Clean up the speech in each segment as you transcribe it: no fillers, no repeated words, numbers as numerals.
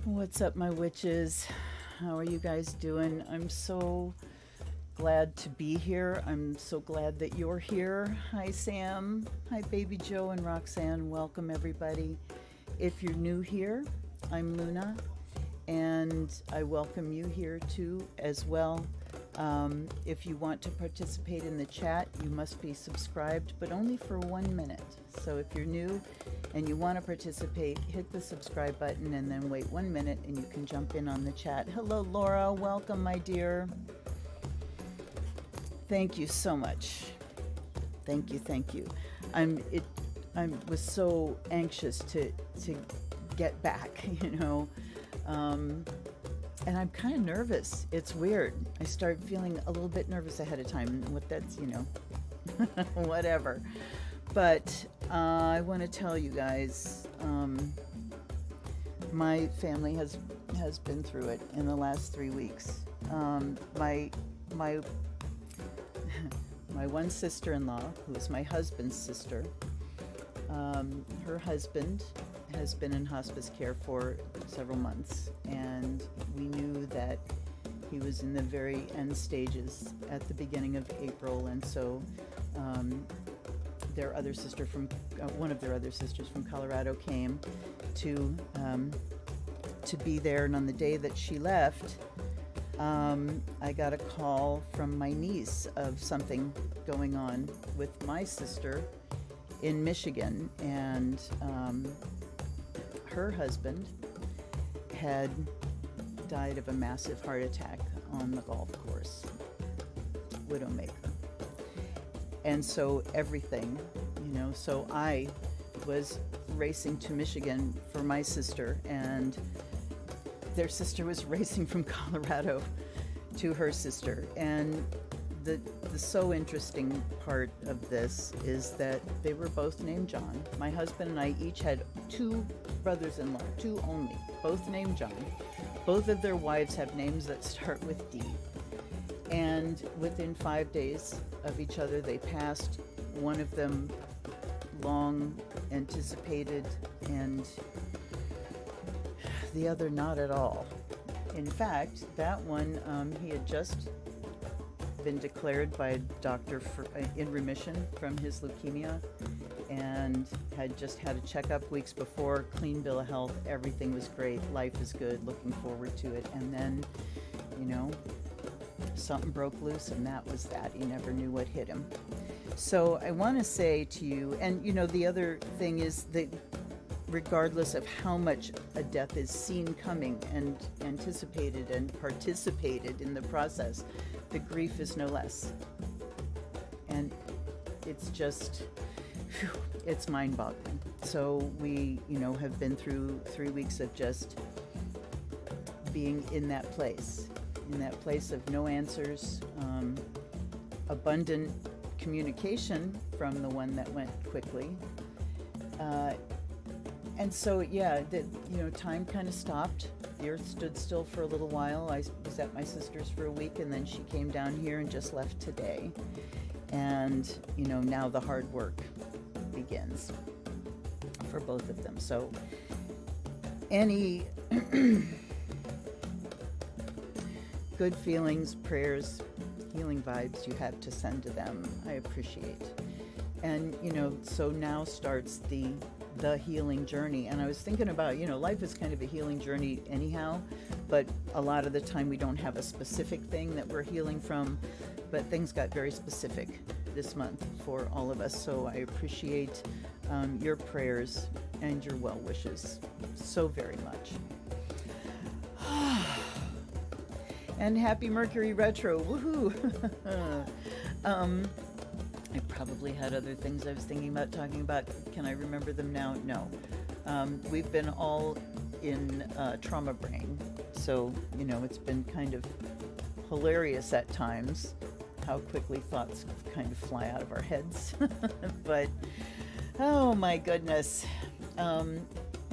What's up, my witches? How are you guys doing? I'm so glad to be here. I'm so glad that you're here. Hi, Sam. Hi, Baby Joe and Roxanne. Welcome, everybody. If you're new here, I'm Luna, and I welcome you here too as well. If you want to participate in the chat, you must be subscribed, but only for 1 minute. So if you're new and you want to participate, hit the subscribe button and then wait 1 minute and you can jump in on the chat. Hello, Laura. Welcome, my dear. Thank you so much. Thank you, thank you. I was so anxious to get back, and I'm kind of nervous. It's weird. I start feeling a little bit nervous ahead of time. What that's, whatever. But I want to tell you guys, my family has been through it in the last 3 weeks. My my one sister-in-law, who is my husband's sister, her husband has been in hospice care for several months, and we knew that he was in the very end stages at the beginning of April, and so their other sister from one of their other sisters from Colorado came to be there, and on the day that she left, I got a call from my niece of something going on with my sister in Michigan, and her husband had died of a massive heart attack on the golf course, Widowmaker. And so everything, so I was racing to Michigan for my sister, and their sister was racing from Colorado to her sister. And the so interesting part of this is that they were both named John. My husband and I each had 2 brothers-in-law, 2 only, both named John. Both of their wives have names that start with D. And within 5 days of each other, they passed. One of them long anticipated, and the other not at all. In fact, that one, he had just been declared by a doctor in remission from his leukemia, and had just had a checkup weeks before, clean bill of health, everything was great, life is good, looking forward to it. And then, something broke loose, and that was that. He never knew what hit him. So I want to say to you, and the other thing is that regardless of how much a death is seen coming and anticipated and participated in the process, the grief is no less. And it's just, it's mind-boggling. So we, have been through 3 weeks of just being in that place of no answers, abundant communication from the one that went quickly. And so, time kind of stopped. The earth stood still for a little while. I was at my sister's for a week, and then she came down here and just left today. And, now the hard work begins for both of them. So any good feelings, prayers, healing vibes you have to send to them, I appreciate. And, so now starts the healing journey. And I was thinking about, life is kind of a healing journey anyhow, but a lot of the time we don't have a specific thing that we're healing from, but things got very specific this month for all of us. So I appreciate your prayers and your well wishes so very much. And happy Mercury retro, woohoo! I probably had other things I was thinking about talking about. Can I remember them now? No. We've been all in trauma brain, so it's been kind of hilarious at times how quickly thoughts kind of fly out of our heads. But oh my goodness. All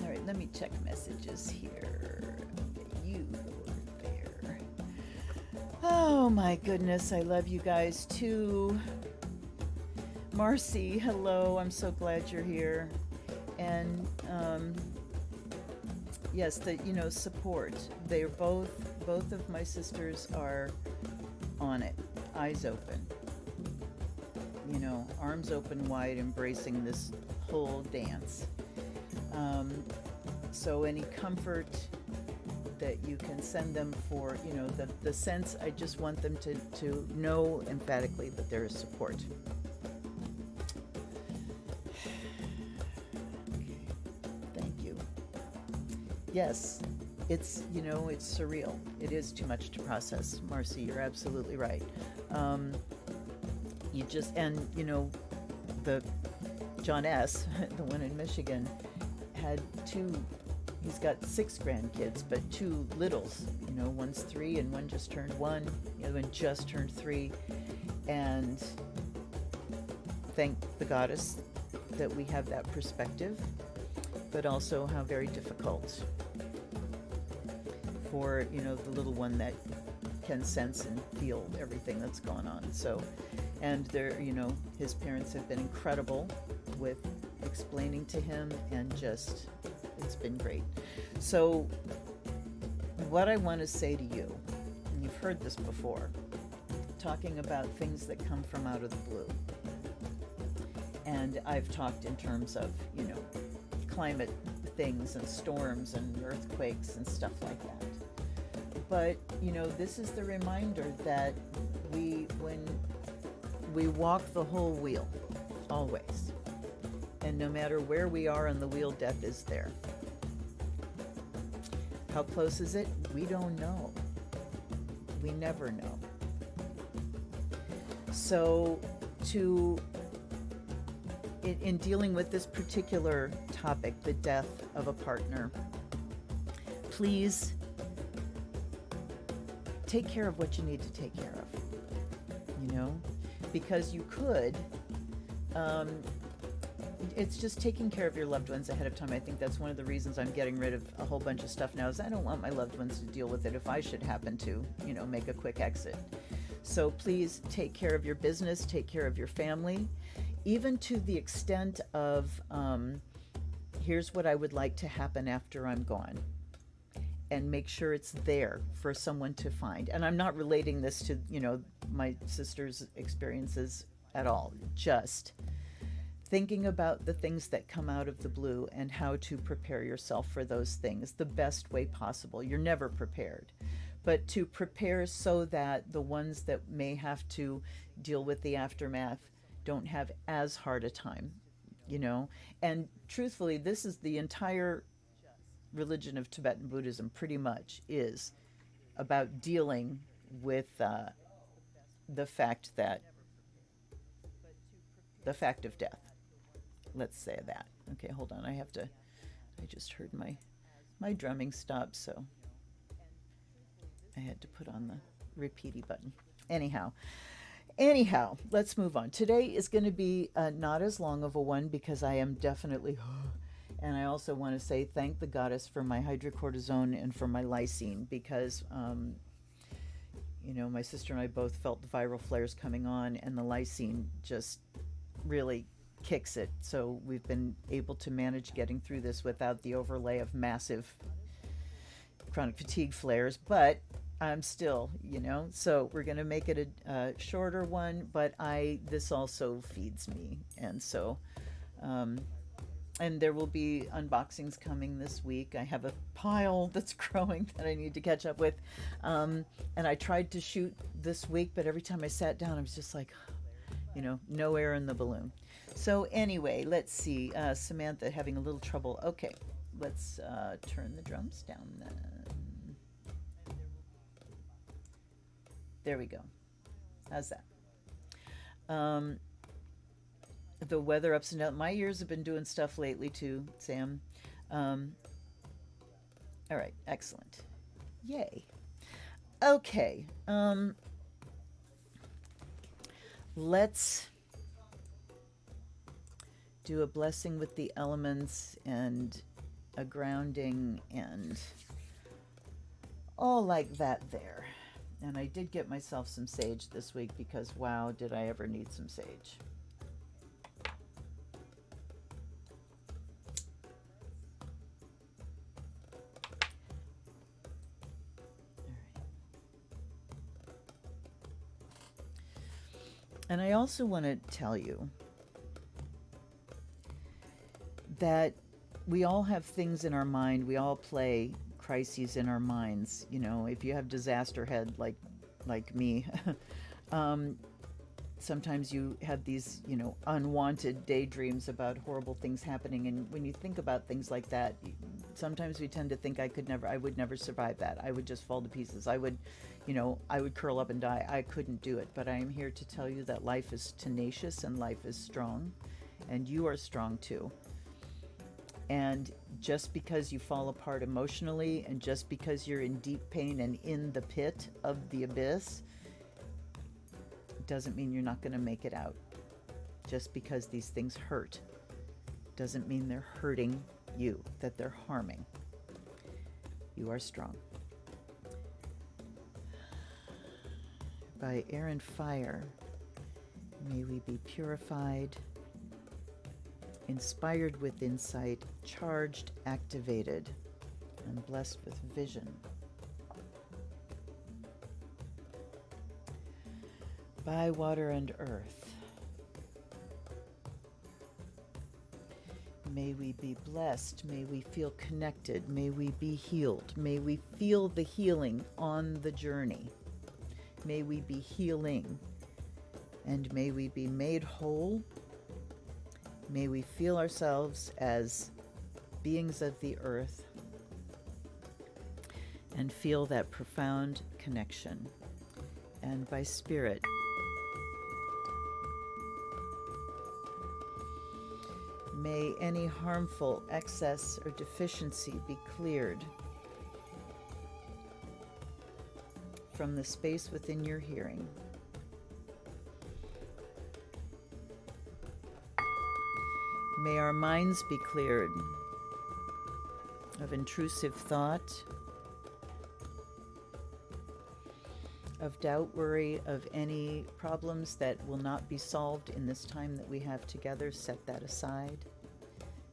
right, let me check messages here. You over there. Oh my goodness, I love you guys too. Marcy, hello, I'm so glad you're here. And yes, the, support. They're both of my sisters are on it, eyes open, arms open wide, embracing this whole dance. So any comfort that you can send them for, the sense, I just want them to know emphatically that there is support. Okay. Thank you. Yes, it's, it's surreal. It is too much to process, Marcy, you're absolutely right. You just, and, the John S., the one in Michigan, had he's got 6 grandkids, but 2 littles, one's 3 and one just turned 1, the other one just turned 3. And thank the goddess that we have that perspective, but also how very difficult for, the little one that can sense and feel everything that's going on. So, and there, his parents have been incredible with explaining to him, and just, it's been great. So what I want to say to you, and you've heard this before, talking about things that come from out of the blue. And I've talked in terms of, climate things and storms and earthquakes and stuff like that. But, this is the reminder that when we walk the whole wheel, always. And no matter where we are on the wheel, death is there. How close is it? We don't know. We never know. So in dealing with this particular topic, the death of a partner, please take care of what you need to take care of, because you could, it's just taking care of your loved ones ahead of time. I think that's one of the reasons I'm getting rid of a whole bunch of stuff now, is I don't want my loved ones to deal with it if I should happen to, make a quick exit. So please take care of your business, take care of your family, even to the extent of, here's what I would like to happen after I'm gone. And make sure it's there for someone to find. And I'm not relating this to, my sister's experiences at all. Just thinking about the things that come out of the blue and how to prepare yourself for those things the best way possible. You're never prepared. But to prepare so that the ones that may have to deal with the aftermath don't have as hard a time, And truthfully, this is the entire religion of Tibetan Buddhism, pretty much, is about dealing with the fact of death. Let's say that. Okay, hold on. I just heard my drumming stop, so I had to put on the repeaty button. Anyhow, let's move on. Today is going to be not as long of a one, because I am definitely, and I also want to say thank the goddess for my hydrocortisone and for my lysine, because my sister and I both felt the viral flares coming on, and the lysine just really kicks it. So we've been able to manage getting through this without the overlay of massive chronic fatigue flares, but I'm still, so we're going to make it a shorter one, but this also feeds me. And so, and there will be unboxings coming this week. I have a pile that's growing that I need to catch up with. And I tried to shoot this week, but every time I sat down, I was just like, no air in the balloon. So anyway, let's see. Samantha having a little trouble. Okay, let's turn the drums down then. There we go. How's that? The weather ups and downs. My ears have been doing stuff lately too, Sam. All right, excellent. Yay. Okay. Let's do a blessing with the elements and a grounding and all like that there. And I did get myself some sage this week, because wow, did I ever need some sage. And I also want to tell you that we all have things in our mind. We all play crises in our minds. You know, if you have disaster head like me, sometimes you have these, you know, unwanted daydreams about horrible things happening. And when you think about things like that, sometimes we tend to think I would never survive that. I would just fall to pieces. I would, you know, I would curl up and die. I couldn't do it. But I am here to tell you that life is tenacious and life is strong, and you are strong too. And just because you fall apart emotionally, and just because you're in deep pain and in the pit of the abyss, doesn't mean you're not going to make it out. Just because these things hurt doesn't mean they're hurting you, that they're harming. You are strong. By air and fire, may we be purified, inspired with insight, charged, activated, and blessed with vision. By water and earth, may we be blessed, may we feel connected, may we be healed, may we feel the healing on the journey, may we be healing, and may we be made whole. May we feel ourselves as beings of the earth and feel that profound connection. And by spirit, may any harmful excess or deficiency be cleared from the space within your hearing. May our minds be cleared of intrusive thought, of doubt, worry, of any problems that will not be solved in this time that we have together. Set that aside.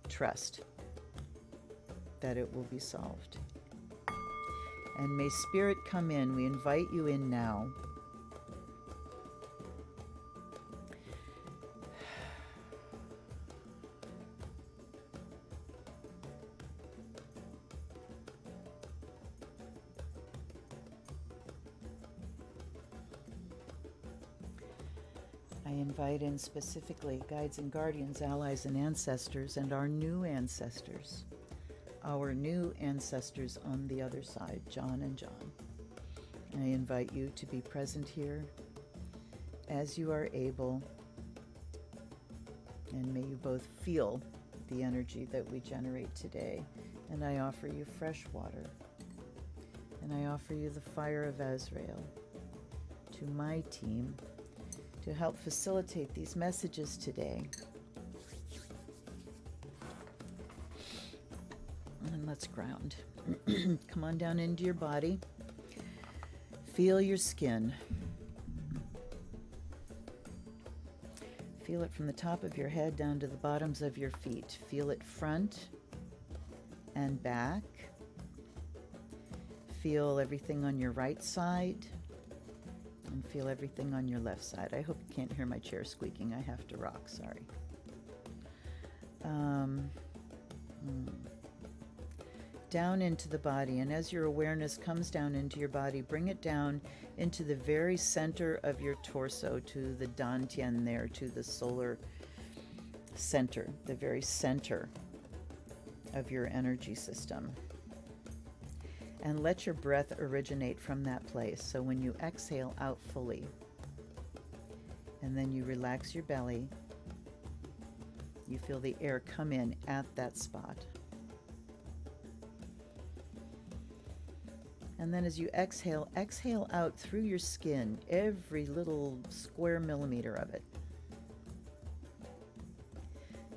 Trust that it will be solved. And may Spirit come in. We invite you in now. I invite in specifically guides and guardians, allies and ancestors, and our new ancestors on the other side, John and John. I invite you to be present here as you are able, and may you both feel the energy that we generate today. And I offer you fresh water, and I offer you the fire of Azrael to my team to help facilitate these messages today. And let's ground. Come on down into your body. Feel your skin. Feel it from the top of your head down to the bottoms of your feet. Feel it front and back. Feel everything on your right side. And feel everything on your left side. I hope you can't hear my chair squeaking. I have to rock, sorry. Down into the body, and as your awareness comes down into your body, bring it down into the very center of your torso, to the dantian there, to the solar center, the very center of your energy system. And let your breath originate from that place. So when you exhale out fully, and then you relax your belly, you feel the air come in at that spot. And then as you exhale, exhale out through your skin, every little square millimeter of it.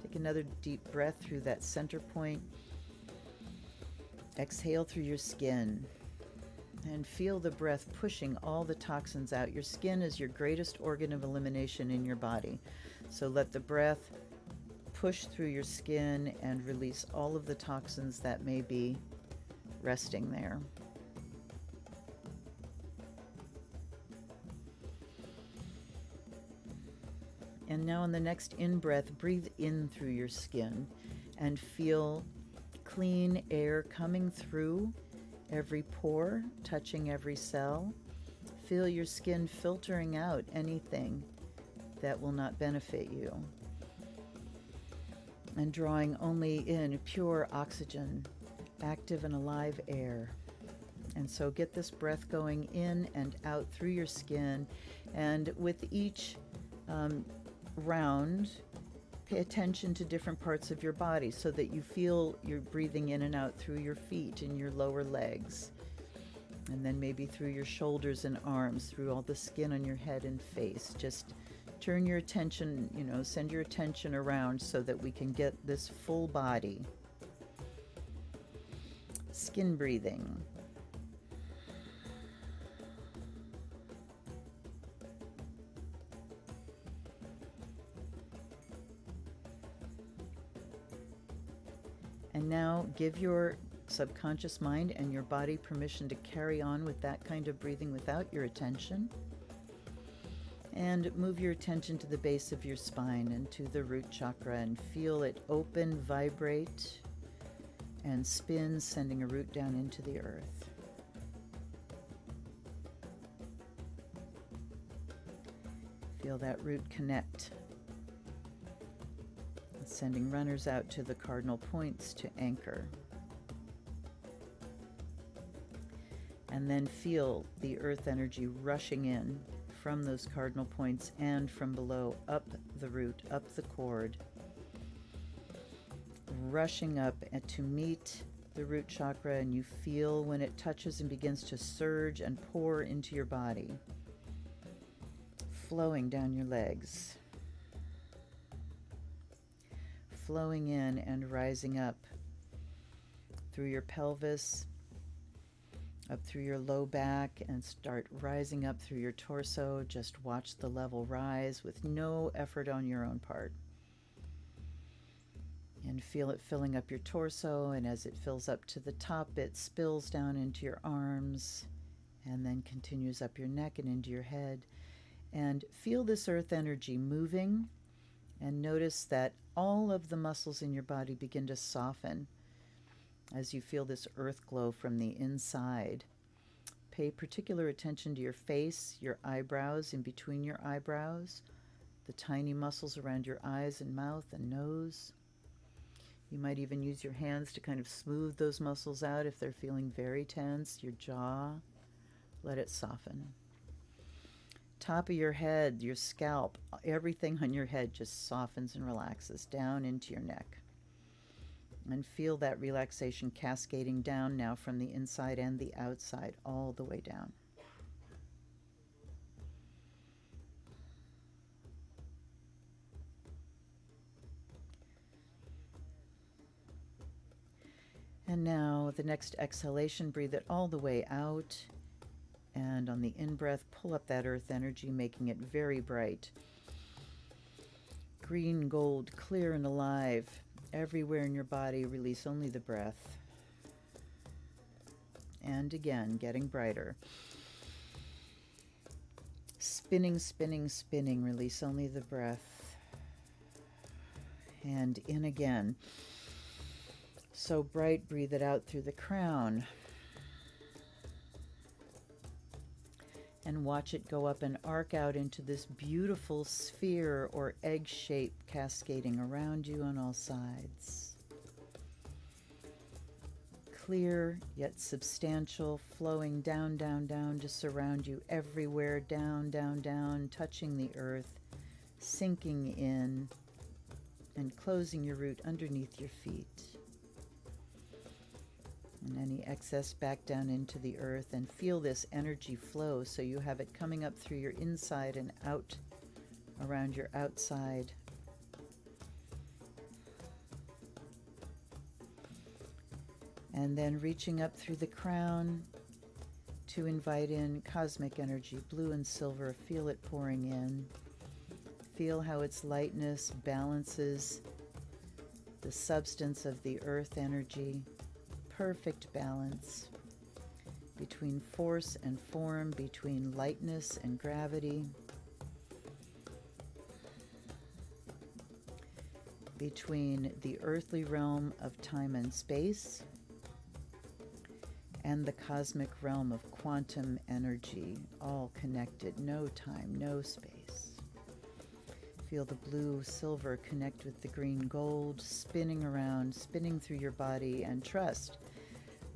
Take another deep breath through that center point. Exhale through your skin and feel the breath pushing all the toxins out. Your skin is your greatest organ of elimination in your body. So let the breath push through your skin and release all of the toxins that may be resting there. And now on the next in-breath, breathe in through your skin and feel clean air coming through every pore, touching every cell. Feel your skin filtering out anything that will not benefit you. And drawing only in pure oxygen, active and alive air. And so get this breath going in and out through your skin. And with each round, pay attention to different parts of your body so that you feel you're breathing in and out through your feet and your lower legs. And then maybe through your shoulders and arms, through all the skin on your head and face. Just turn your attention, send your attention around so that we can get this full body. Skin breathing. And now give your subconscious mind and your body permission to carry on with that kind of breathing without your attention. And move your attention to the base of your spine and to the root chakra and feel it open, vibrate, and spin, sending a root down into the earth. Feel that root connect, sending runners out to the cardinal points to anchor. And then feel the earth energy rushing in from those cardinal points and from below, up the root, up the cord, rushing up to meet the root chakra, and you feel when it touches and begins to surge and pour into your body, flowing down your legs, flowing in and rising up through your pelvis, up through your low back, and start rising up through your torso. Just watch the level rise with no effort on your own part. And feel it filling up your torso, and as it fills up to the top, it spills down into your arms and then continues up your neck and into your head. And feel this earth energy moving, and notice that all of the muscles in your body begin to soften as you feel this earth glow from the inside. Pay particular attention to your face, your eyebrows, in between your eyebrows, the tiny muscles around your eyes and mouth and nose. You might even use your hands to kind of smooth those muscles out if they're feeling very tense. Your jaw, let it soften. Top of your head, your scalp, everything on your head just softens and relaxes down into your neck. And feel that relaxation cascading down now from the inside and the outside, all the way down. And now the next exhalation, breathe it all the way out. And on the in-breath, pull up that earth energy, making it very bright. Green, gold, clear and alive. Everywhere in your body, release only the breath. And again, getting brighter. Spinning, spinning, spinning, release only the breath. And in again. So bright, breathe it out through the crown. And watch it go up and arc out into this beautiful sphere or egg shape cascading around you on all sides. Clear yet substantial, flowing down, down, down to surround you everywhere, down, down, down, touching the earth, sinking in, and closing your root underneath your feet. And any excess back down into the earth, and feel this energy flow so you have it coming up through your inside and out around your outside. And then reaching up through the crown to invite in cosmic energy, blue and silver. Feel it pouring in. Feel how its lightness balances the substance of the earth energy. Perfect balance between force and form, between lightness and gravity. between the earthly realm of time and space and the cosmic realm of quantum energy, all connected, no time, no space. Feel the blue silver connect with the green gold, spinning around, spinning through your body, and trust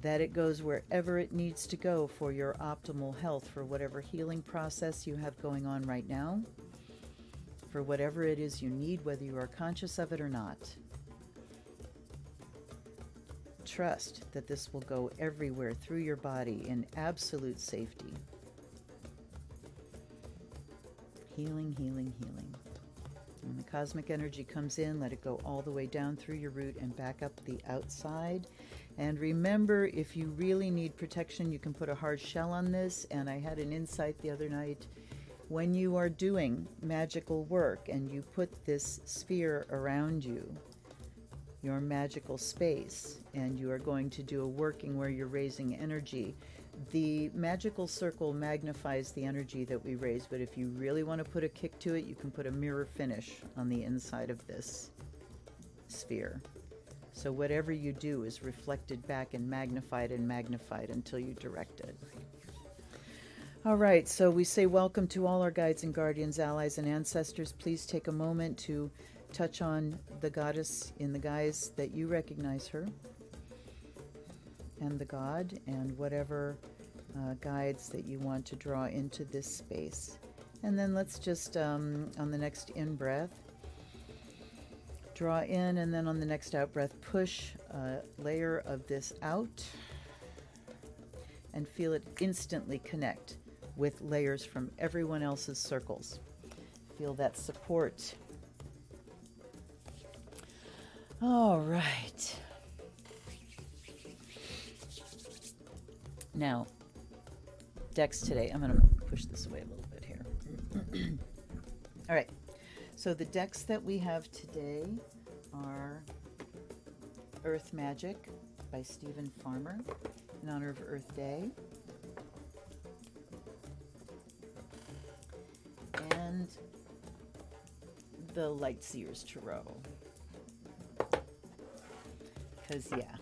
that it goes wherever it needs to go for your optimal health, for whatever healing process you have going on right now, for whatever it is you need, whether you are conscious of it or not. Trust that this will go everywhere through your body in absolute safety. Healing, healing, healing. When the cosmic energy comes in, let it go all the way down through your root and back up the outside. And remember, if you really need protection, you can put a hard shell on this. And I had an insight the other night. When you are doing magical work and you put this sphere around you, your magical space, and you are going to do a working where you're raising energy, the magical circle magnifies the energy that we raise. But if you really want to put a kick to it, you can put a mirror finish on the inside of this sphere. So whatever you do is reflected back and magnified until you direct it. All right, so we say welcome to all our guides and guardians, allies and ancestors. Please take a moment to touch on the goddess in the guise that you recognize her, and the god, and whatever guides that you want to draw into this space. And then let's just, on the next in-breath, draw in, and then on the next out-breath, push a layer of this out and feel it instantly connect with layers from everyone else's circles. Feel that support. All right. Now, decks today. I'm going to push this away a little bit here. All right. So the decks that we have today are Earth Magic by Stephen Farmer in honor of Earth Day. And the Lightseers Tarot. Because, yeah,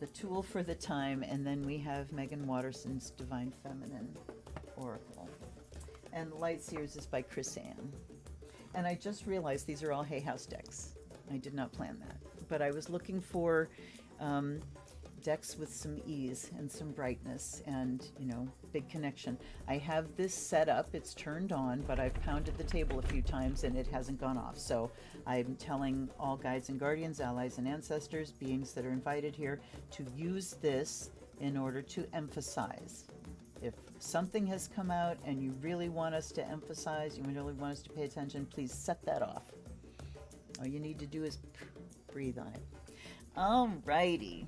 the tool for the time. And then we have Megan Watterson's Divine Feminine Oracle. And Lightseers is by Chris Ann. And I just realized these are all Hay House decks. I did not plan that. But I was looking for decks with some ease and some brightness and, you know, big connection. I have this set up. It's turned on, but I've pounded the table a few times and it hasn't gone off. So I'm telling all guides and guardians, allies and ancestors, beings that are invited here, to use this in order to emphasize. If something has come out and you really want us to emphasize, you really want us to pay attention, please set that off. All you need to do is breathe on it. All righty.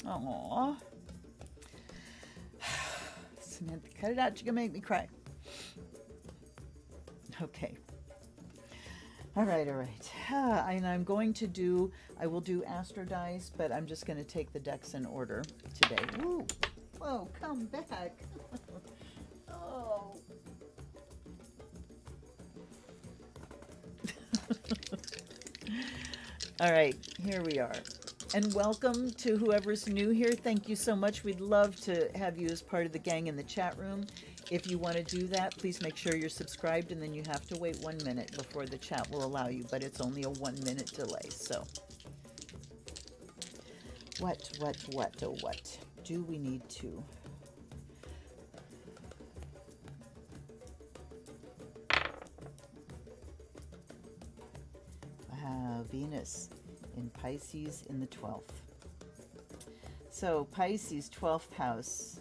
Aww. Samantha, cut it out. You're going to make me cry. Okay. All right, all right. And I'm going to do, I will do Astro Dice, but I'm just going to take the decks in order today. Woo! Whoa, come back. Oh. All right, here we are. And welcome to whoever's new here. Thank you so much. We'd love to have you as part of the gang in the chat room. If you want to do that, please make sure you're subscribed, and then you have to wait 1 minute before the chat will allow you, but it's only a 1 minute delay. So what do we need to? Venus in Pisces in the 12th. So Pisces 12th house,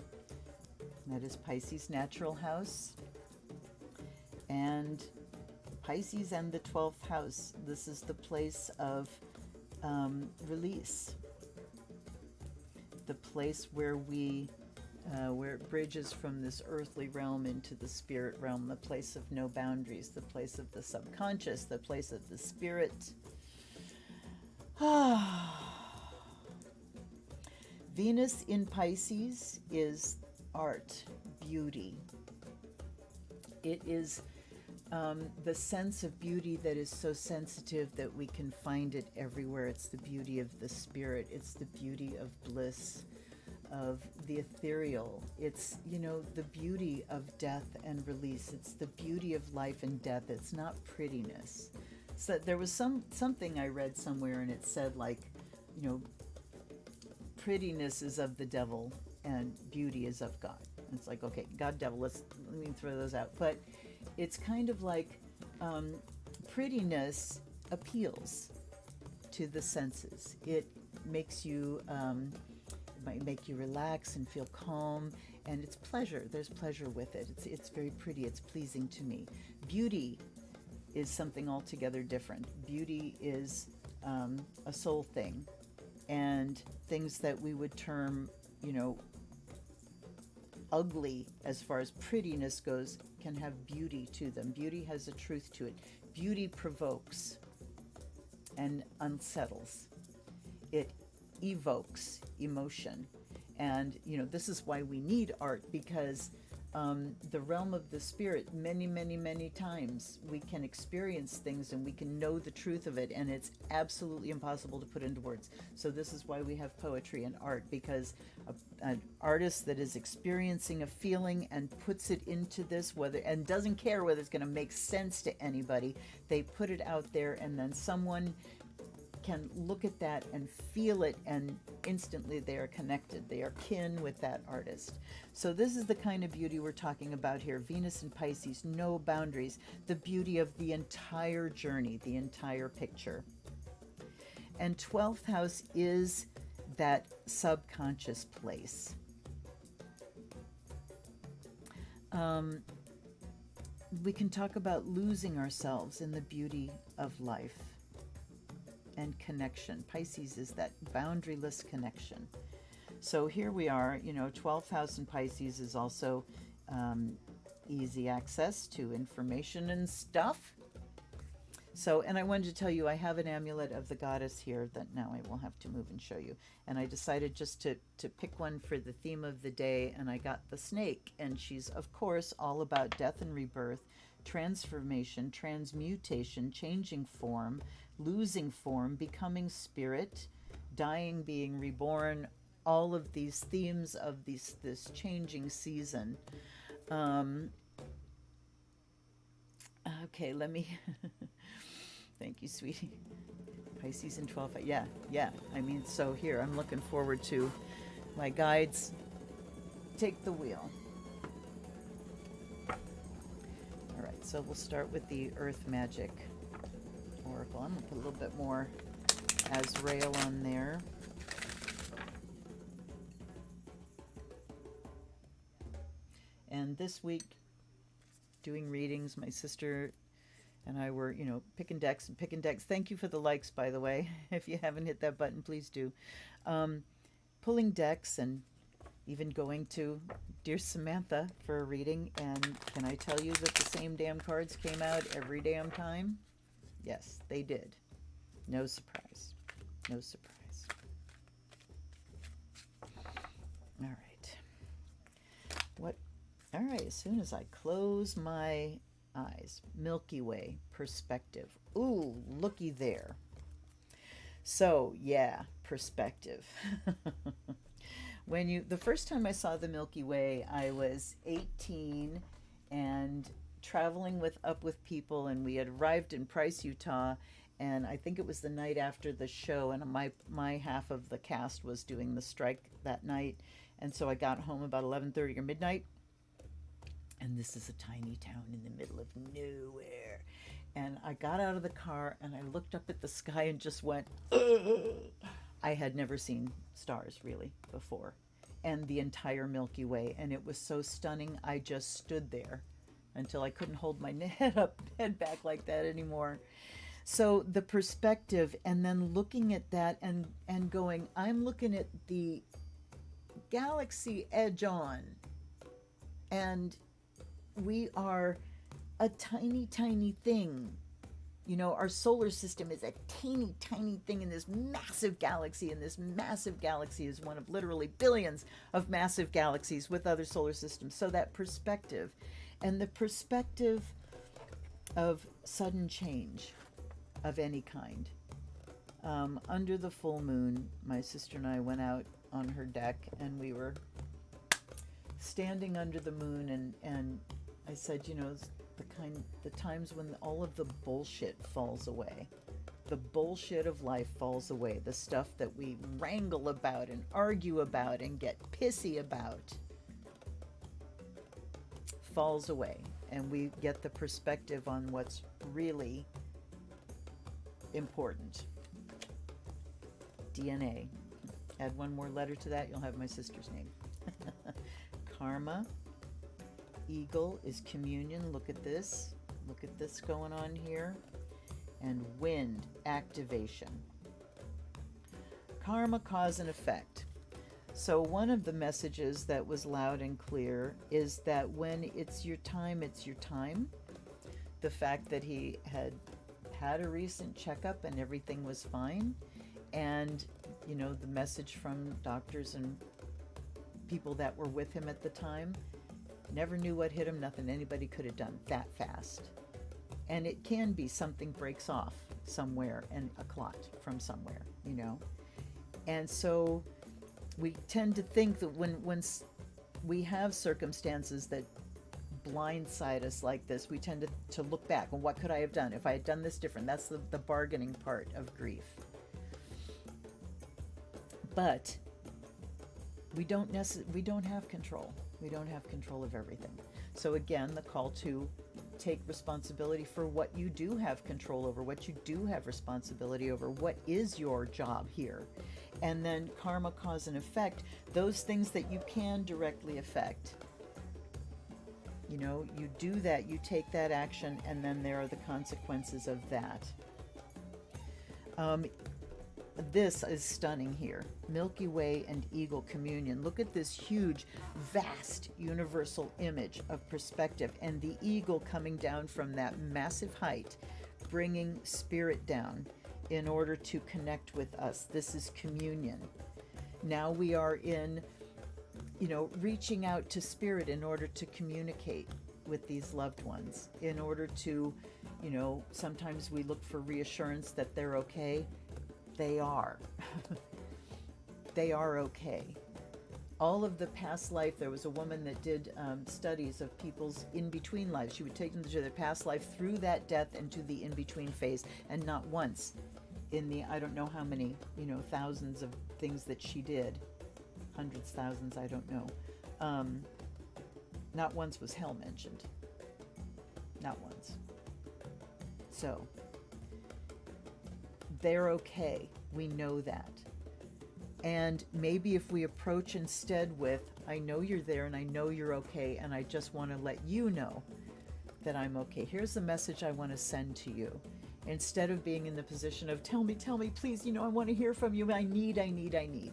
that is Pisces natural house, and Pisces and the 12th house, this is the place of release, the place where we where it bridges from this earthly realm into the spirit realm, the place of no boundaries, the place of the subconscious, the place of the spirit. Venus in Pisces is art, beauty. It is the sense of beauty that is so sensitive that we can find it everywhere. It's the beauty of the spirit. It's the beauty of bliss, of the ethereal. It's, the beauty of death and release. It's the beauty of life and death. It's not prettiness. So there was something I read somewhere, and it said, like, prettiness is of the devil and beauty is of God. It's like, okay, God, devil, let me throw those out. But it's kind of like prettiness appeals to the senses. It makes you, might make you relax and feel calm, and it's pleasure. There's pleasure with it. It's very pretty. It's pleasing to me. Beauty is something altogether different. Beauty is a soul thing, and things that we would term, ugly as far as prettiness goes can have beauty to them. Beauty has a truth to it. Beauty provokes and unsettles. It evokes emotion. And, this is why we need art, because the realm of the spirit, many, many, many times we can experience things and we can know the truth of it, and it's absolutely impossible to put into words. So this is why we have poetry and art, because an artist that is experiencing a feeling and puts it into this, and doesn't care whether it's going to make sense to anybody, they put it out there, and then someone can look at that and feel it, and instantly they are connected. They are kin with that artist. So this is the kind of beauty we're talking about here. Venus and Pisces, no boundaries. The beauty of the entire journey, the entire picture. And 12th house is that subconscious place. We can talk about losing ourselves in the beauty of life and connection. Pisces is that boundaryless connection. So here we are, 12th house in Pisces is also easy access to information and stuff. So, and I wanted to tell you, I have an amulet of the goddess here that now I will have to move and show you. And I decided just to pick one for the theme of the day, and I got the snake. And she's, of course, all about death and rebirth, transformation, transmutation, changing form, losing form, becoming spirit, dying, being reborn, all of these themes of this changing season. Okay, let me... Thank you, sweetie. Pisces in 12th. Yeah. I mean, so here, I'm looking forward to my guides. Take the wheel. All right, so we'll start with the Earth Magic Oracle. I'm going to put a little bit more Azrael on there. And this week, doing readings, my sister and I were, picking decks. Thank you for the likes, by the way. If you haven't hit that button, please do. Pulling decks and even going to Dear Samantha for a reading. And can I tell you that the same damn cards came out every damn time? Yes, they did. No surprise. No surprise. All right. All right, as soon as I close my eyes, Milky Way perspective. Ooh, looky there. So, yeah, perspective. The first time I saw the Milky Way, I was 18 and traveling with people, and we had arrived in Price, Utah, and I think it was the night after the show, and my half of the cast was doing the strike that night, and so I got home about 11:30 or midnight. And this is a tiny town in the middle of nowhere. And I got out of the car and I looked up at the sky and just went, ugh. I had never seen stars really before. And the entire Milky Way. And it was so stunning. I just stood there until I couldn't hold my head back like that anymore. So the perspective, and then looking at that and going, I'm looking at the galaxy edge on. And we are a tiny, tiny thing. Our solar system is a teeny, tiny thing in this massive galaxy, and this massive galaxy is one of literally billions of massive galaxies with other solar systems. So that perspective, and the perspective of sudden change of any kind. Under the full moon, my sister and I went out on her deck, and we were standing under the moon, and I said, you know, the times when all of the bullshit falls away. The bullshit of life falls away. The stuff that we wrangle about and argue about and get pissy about falls away, and we get the perspective on what's really important. DNA. Add one more letter to that, you'll have my sister's name. Karma. Eagle is communion. Look at this. Look at this going on here. And wind, activation. Karma, cause and effect. So one of the messages that was loud and clear is that when it's your time, it's your time. The fact that he had a recent checkup and everything was fine. And, you know, the message from doctors and people that were with him at the time, never knew what hit him, nothing anybody could have done that fast. And it can be something breaks off somewhere and a clot from somewhere, you know. And so we tend to think that when we have circumstances that blindside us like this, we tend to look back and what could I have done if I had done this different. That's the bargaining part of grief. But we don't have control. We don't have control of everything. So again, the call to take responsibility for what you do have control over, what you do have responsibility over, what is your job here. And then karma, cause and effect, those things that you can directly affect. You know, you do that, you take that action, and then there are the consequences of that. This is stunning here. Milky Way and Eagle communion. Look at this huge, vast, universal image of perspective, and the eagle coming down from that massive height, bringing spirit down in order to connect with us. This is communion. Now we are in, you know, reaching out to spirit in order to communicate with these loved ones, in order to, you know, sometimes we look for reassurance that they're okay. They are. They are okay. All of the past life, there was a woman that did studies of people's in-between lives. She would take them to their past life through that death and to the in-between phase, and not once in the, I don't know how many, you know, thousands of things that she did, hundreds, thousands, I don't know. Not once was hell mentioned. Not once. So, they're okay. We know that. And maybe if we approach instead with, I know you're there and I know you're okay, and I just want to let you know that I'm okay. Here's the message I want to send to you. Instead of being in the position of, tell me, please, you know, I want to hear from you. I need.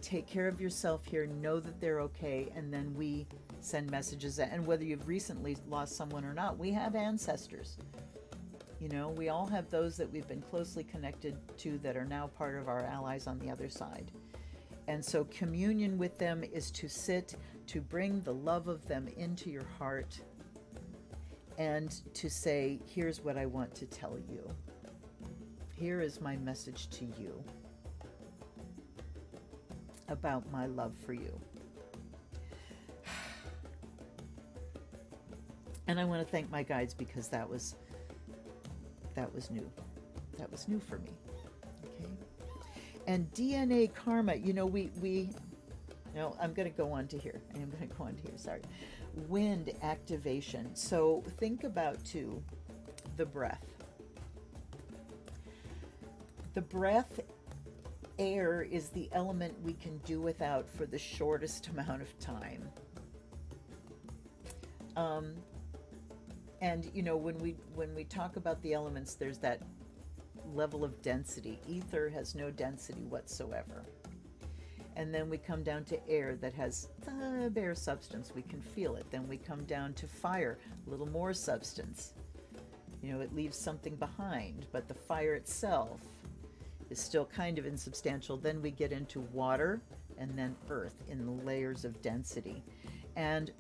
Take care of yourself here. Know that they're okay. And then we send messages. And whether you've recently lost someone or not, we have ancestors. You know, we all have those that we've been closely connected to that are now part of our allies on the other side. And so communion with them is to sit, to bring the love of them into your heart, and to say, here's what I want to tell you. Here is my message to you about my love for you. And I want to thank my guides, because that was new. That was new for me. Okay. And DNA karma, you know, I'm going to go on to here. Sorry. Wind activation. So think about, too, the breath. The breath, air, is the element we can do without for the shortest amount of time. And, you know, when we talk about the elements, there's that level of density. Ether has no density whatsoever. And then we come down to air that has the bare substance. We can feel it. Then we come down to fire, a little more substance. You know, it leaves something behind, but the fire itself is still kind of insubstantial. Then we get into water, and then earth in the layers of density. And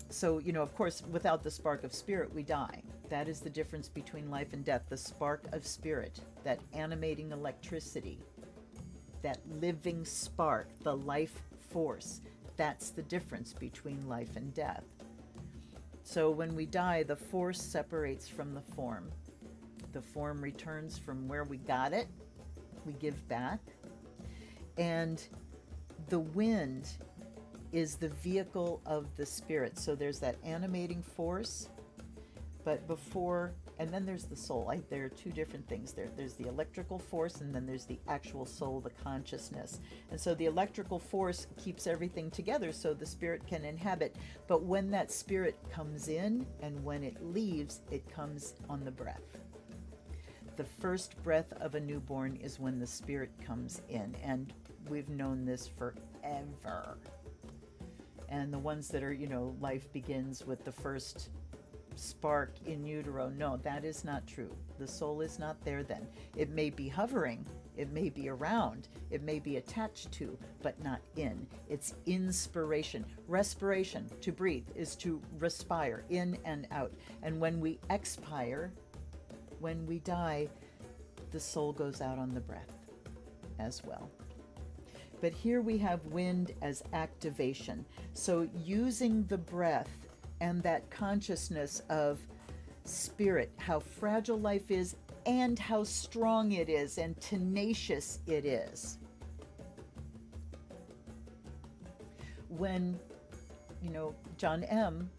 so, you know, of course, without the spark of spirit, we die. That is the difference between life and death. The spark of spirit, that animating electricity, that living spark, the life force. That's the difference between life and death. So when we die, the force separates from the form. The form returns from where we got it. We give back. And the wind is the vehicle of the spirit. So there's that animating force, but before, and then there's the soul. There are two different things there. There's the electrical force, and then there's the actual soul, the consciousness. And so the electrical force keeps everything together so the spirit can inhabit. But when that spirit comes in and when it leaves, it comes on the breath. The first breath of a newborn is when the spirit comes in, and we've known this forever. And the ones that are, life begins with the first spark in utero, no, that is not true. The soul is not there then. It may be hovering, it may be around, it may be attached to, but not in. It's inspiration. Respiration, to breathe, is to respire in and out. And when we expire, when we die, the soul goes out on the breath as well. But here we have wind as activation. So using the breath and that consciousness of spirit, how fragile life is and how strong it is and tenacious it is. When, John M.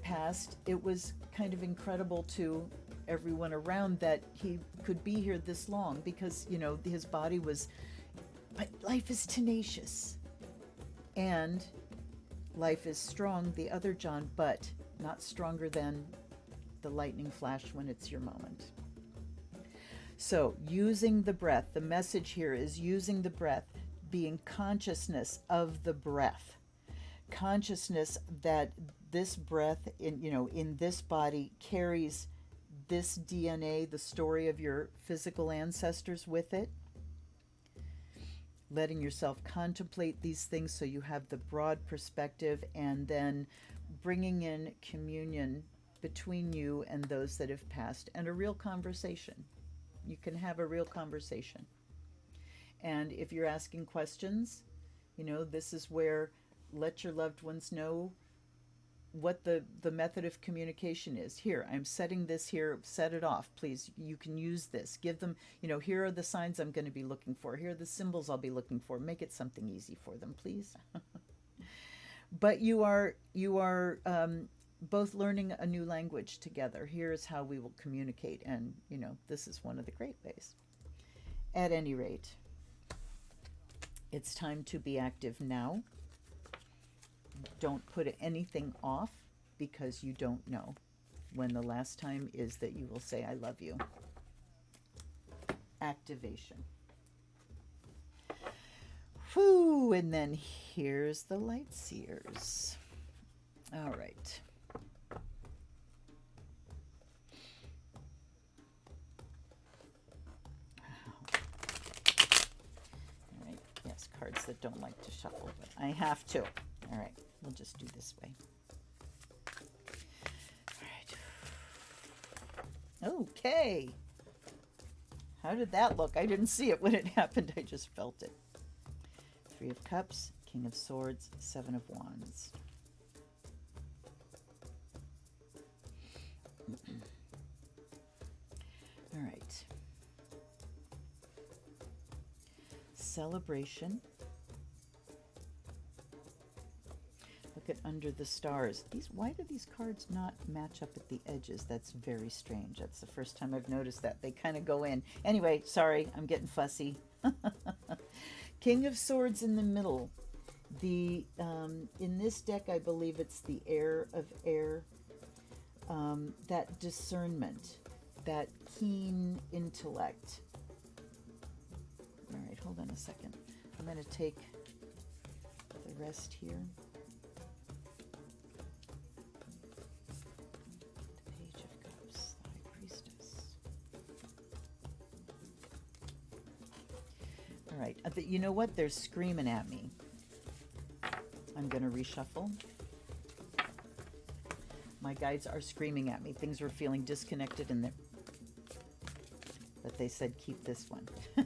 passed, it was kind of incredible to everyone around that he could be here this long because, his body was, but life is tenacious and life is strong, the other John, but not stronger than the lightning flash when it's your moment. So using the breath, the message here is using the breath, being consciousness of the breath, consciousness that this breath in this body carries this DNA, the story of your physical ancestors with it. Letting yourself contemplate these things so you have the broad perspective, and then bringing in communion between you and those that have passed, and a real conversation. You can have a real conversation. And if you're asking questions, this is where let your loved ones know what the method of communication is. Here, I'm setting this here, set it off, please. You can use this. Give them, here are the signs I'm going to be looking for. Here are the symbols I'll be looking for. Make it something easy for them, please. But you are both learning a new language together. Here's how we will communicate. And, this is one of the great ways. At any rate, it's time to be active now. Don't put anything off because you don't know when the last time is that you will say, I love you. Activation. Whew, and then here's the light seers. All right. All right, yes, cards that don't like to shuffle, but I have to. All right, we'll just do this way. All right. Okay. How did that look? I didn't see it when it happened. I just felt it. 3 of Cups, King of Swords, 7 of Wands. All right. Celebration. Look at Under the Stars. Why do these cards not match up at the edges? That's very strange. That's the first time I've noticed that. They kind of go in. Anyway, sorry, I'm getting fussy. King of Swords in the middle. In this deck, I believe it's the Heir of Air. That discernment, that keen intellect. All right, hold on a second. I'm going to take the rest here. All right, you know what? They're screaming at me. I'm going to reshuffle. My guides are screaming at me. Things were feeling disconnected in there. But they said, keep this one. They're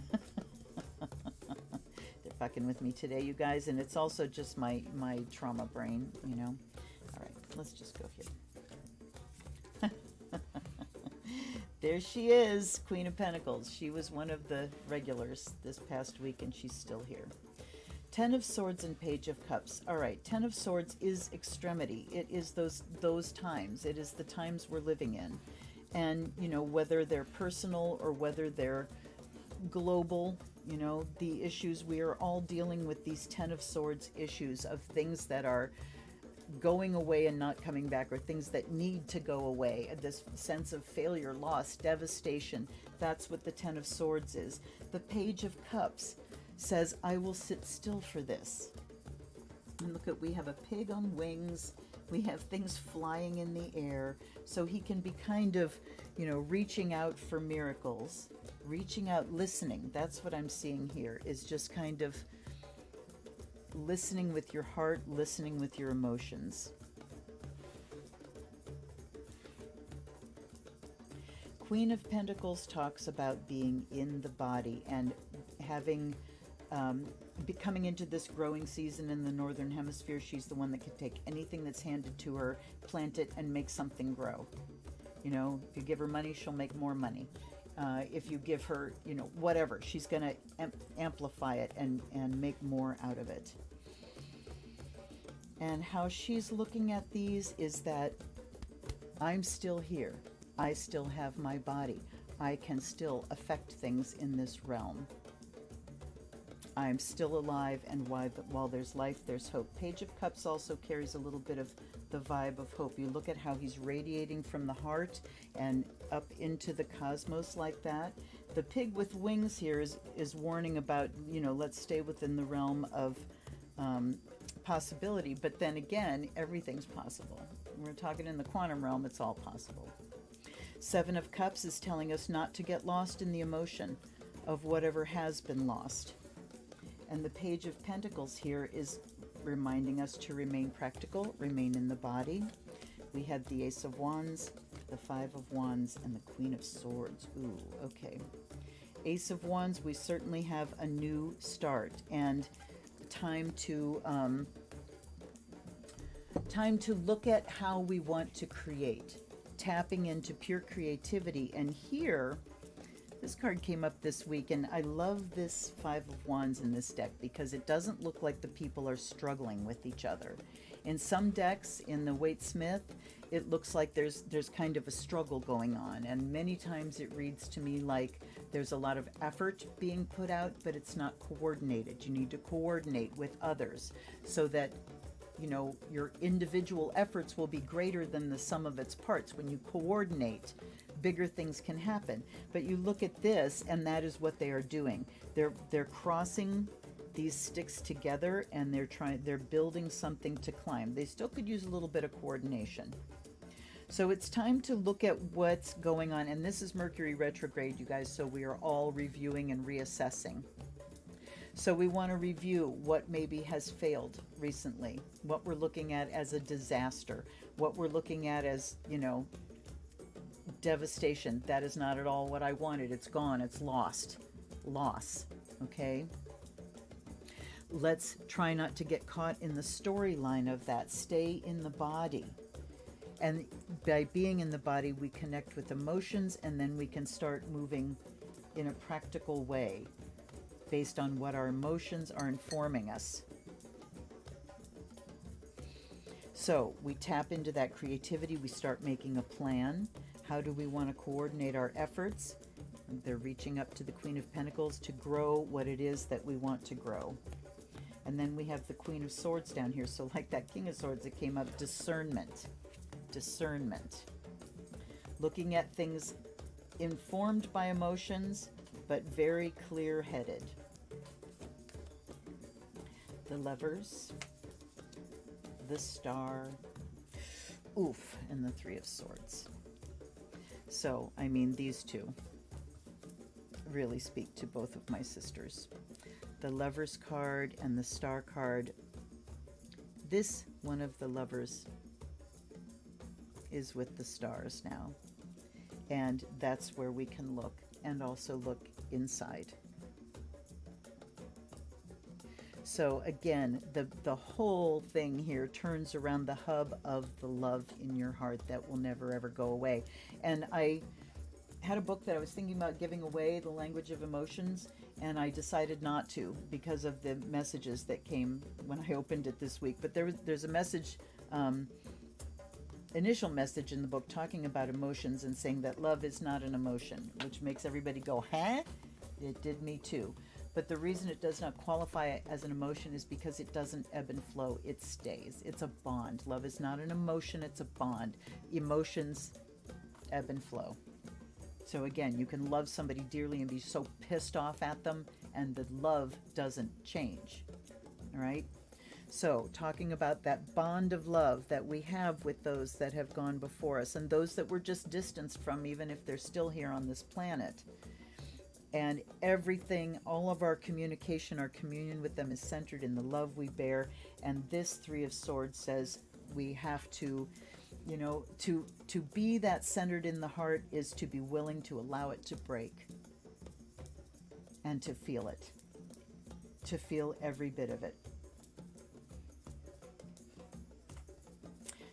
fucking with me today, you guys. And it's also just my trauma brain, you know. All right, let's just go here. There she is, Queen of Pentacles. She was one of the regulars this past week, and she's still here. Ten of Swords and Page of Cups. All right, Ten of Swords is extremity. It is those times. It is the times we're living in. And, you know, whether they're personal or whether they're global, you know, the issues, we are all dealing with these Ten of Swords issues of things that are going away and not coming back, or things that need to go away. This sense of failure, loss, devastation. That's what the Ten of Swords is. The Page of Cups says, I will sit still for this. And look at, we have a pig on wings. We have things flying in the air. So he can be kind of, you know, reaching out for miracles, reaching out, listening. That's what I'm seeing here, is just kind of listening with your heart, listening with your emotions. Queen of Pentacles talks about being in the body and having coming into this growing season in the Northern Hemisphere. She's the one that can take anything that's handed to her, plant it, and make something grow. You know, if you give her money, she'll make more money. If you give her, you know, whatever, she's going to amplify it and make more out of it. And how she's looking at these is that I'm still here. I still have my body. I can still affect things in this realm. I'm still alive, and while there's life, there's hope. Page of Cups also carries a little bit of the vibe of hope. You look at how he's radiating from the heart and up into the cosmos like that. The pig with wings here is warning about, you know, let's stay within the realm of possibility. But then again, everything's possible. We're talking in the quantum realm, it's all possible. Seven of Cups is telling us not to get lost in the emotion of whatever has been lost. And the Page of Pentacles here is reminding us to remain practical, remain in the body. We had the Ace of Wands, the Five of Wands, and the Queen of Swords. Ooh, okay. Ace of Wands, we certainly have a new start and time to look at how we want to create, tapping into pure creativity. And here, this card came up this week, and I love this Five of Wands in this deck because it doesn't look like the people are struggling with each other. In some decks, in the Waite-Smith, it looks like there's kind of a struggle going on, and many times it reads to me like there's a lot of effort being put out, but it's not coordinated. You need to coordinate with others so that, you know, your individual efforts will be greater than the sum of its parts. When you coordinate, bigger things can happen. But you look at this, and that is what they are doing. They're crossing these sticks together, and they're building something to climb. They still could use a little bit of coordination. So it's time to look at what's going on. And this is Mercury retrograde, you guys, so we are all reviewing and reassessing. So we want to review what maybe has failed recently, what we're looking at as a disaster, what we're looking at as, you know, devastation. That is not at all what I wanted. It's gone. It's lost. Loss. Okay? Let's try not to get caught in the storyline of that. Stay in the body. And by being in the body, we connect with emotions, and then we can start moving in a practical way based on what our emotions are informing us. So we tap into that creativity. We start making a plan. How do we want to coordinate our efforts? They're reaching up to the Queen of Pentacles to grow what it is that we want to grow. And then we have the Queen of Swords down here. So like that King of Swords that came up, discernment. Discernment. Looking at things informed by emotions, but very clear-headed. The Lovers, the Star, oof, and the Three of Swords. So, I mean, these two really speak to both of my sisters. The Lovers card and the Star card. This one of the Lovers is with the stars now. And that's where we can look, and also look inside. So again, the whole thing here turns around the hub of the love in your heart that will never ever go away. And I had a book that I was thinking about giving away, The Language of Emotions, and I decided not to because of the messages that came when I opened it this week. But there's a message, initial message in the book talking about emotions and saying that love is not an emotion, which makes everybody go, huh? It did me too. But the reason it does not qualify as an emotion is because it doesn't ebb and flow. It stays. It's a bond. Love is not an emotion. It's a bond. Emotions ebb and flow. So again, you can love somebody dearly and be so pissed off at them, and the love doesn't change. All right? So talking about that bond of love that we have with those that have gone before us and those that we're just distanced from, even if they're still here on this planet. And everything, all of our communication, our communion with them is centered in the love we bear. And this Three of Swords says we have to, you know, to be that centered in the heart is to be willing to allow it to break and to feel it, to feel every bit of it.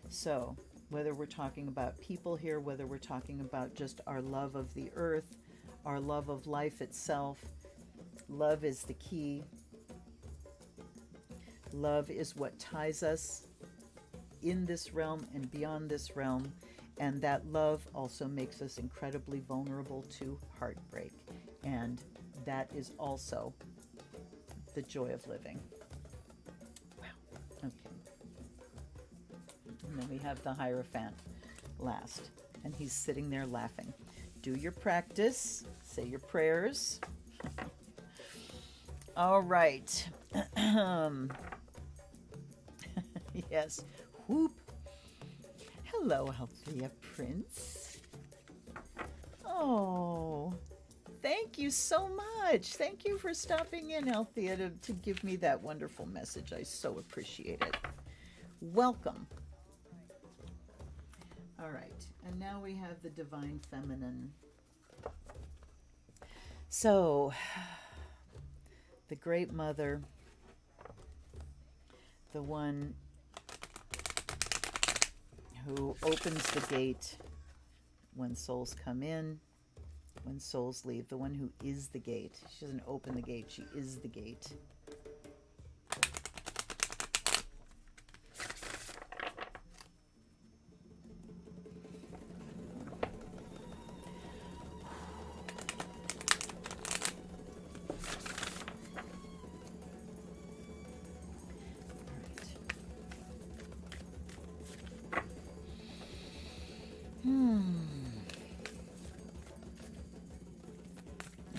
So whether we're talking about people here, whether we're talking about just our love of the earth, our love of life itself, love is the key. Love is what ties us in this realm and beyond this realm, and that love also makes us incredibly vulnerable to heartbreak, and that is also the joy of living. Wow. Okay. And then we have the Hierophant last, and he's sitting there laughing. Do your practice, say your prayers. All right. Yes. Whoop. Hello, Althea Prince. Oh, thank you so much. Thank you for stopping in, Althea, to give me that wonderful message. I so appreciate it. Welcome. All right, and now we have the Divine Feminine. So, the Great Mother, the one who opens the gate when souls come in, when souls leave, the one who is the gate. She doesn't open the gate, she is the gate.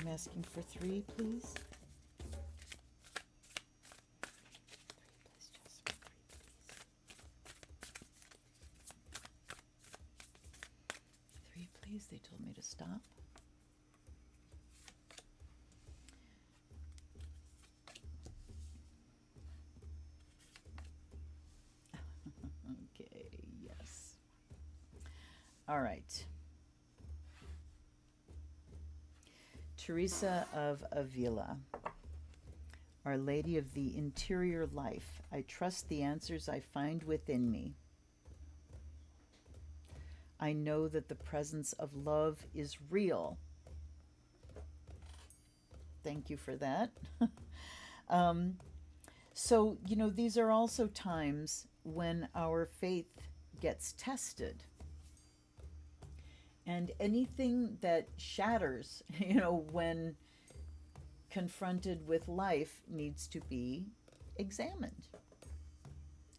I'm asking for 3, please. 3, please. They told me to stop. Okay, yes. All right. Teresa of Avila, Our Lady of the Interior Life, I trust the answers I find within me. I know that the presence of love is real. Thank you for that. So, you know, these are also times when our faith gets tested. And anything that shatters, you know, when confronted with life needs to be examined.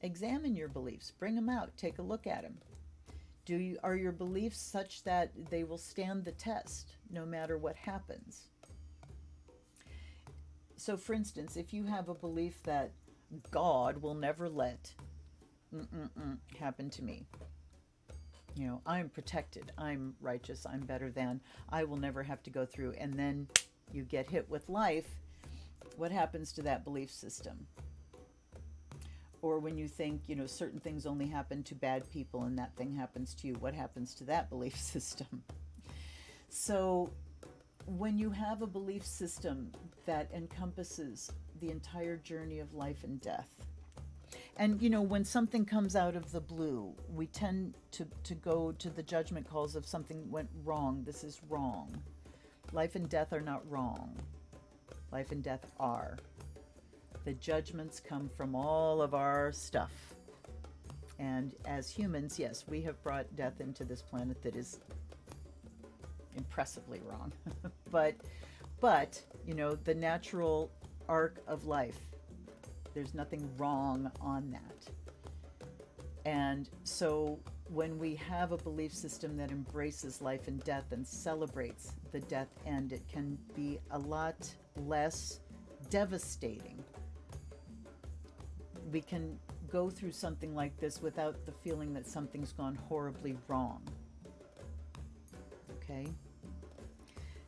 Examine your beliefs. Bring them out. Take a look at them. Are your beliefs such that they will stand the test no matter what happens? So, for instance, if you have a belief that God will never let happen to me, you know, I'm protected, I'm righteous, I'm better than, I will never have to go through, and then you get hit with life, what happens to that belief system? Or when you think, certain things only happen to bad people and that thing happens to you, what happens to that belief system? So when you have a belief system that encompasses the entire journey of life and death, and when something comes out of the blue, we tend to go to the judgment calls of something went wrong. This is wrong. Life and death are not wrong. Life and death are. The judgments come from all of our stuff. And as humans, yes, we have brought death into this planet that is impressively wrong. but the natural arc of life, there's nothing wrong on that. And so when we have a belief system that embraces life and death and celebrates the death end, it can be a lot less devastating. We can go through something like this without the feeling that something's gone horribly wrong. Okay?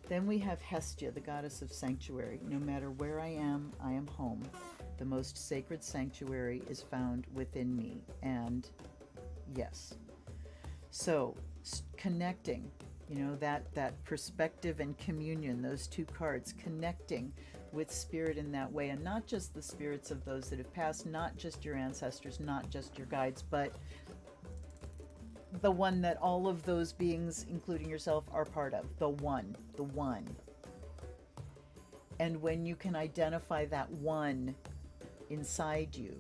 Then we have Hestia, the goddess of sanctuary. No matter where I am home. The most sacred sanctuary is found within me. And yes. So, connecting, that perspective and communion, those two cards, connecting with spirit in that way, and not just the spirits of those that have passed, not just your ancestors, not just your guides, but the one that all of those beings, including yourself, are part of, the one. And when you can identify that one inside you,